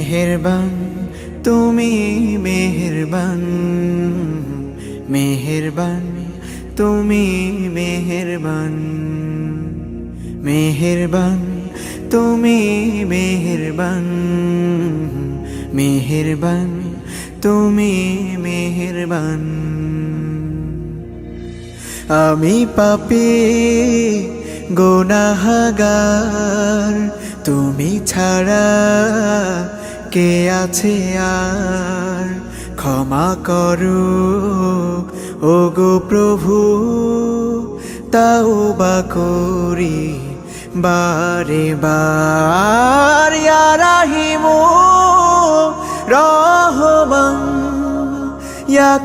মেহেরবান তুমি মেহেরবান, মেহেরবান তুমি মেহেরবান, মেহেরবান তুমি মেহেরবান, মেহেরবান তুমি মেহেরবান। আমি পাপী গুনাহগার, তুমি ছাড়া কে আছে আর? ক্ষমা করো ওগো প্রভু, তাওবা করি বারে বার। ইয়া রাহিমু রহমান, ইয়া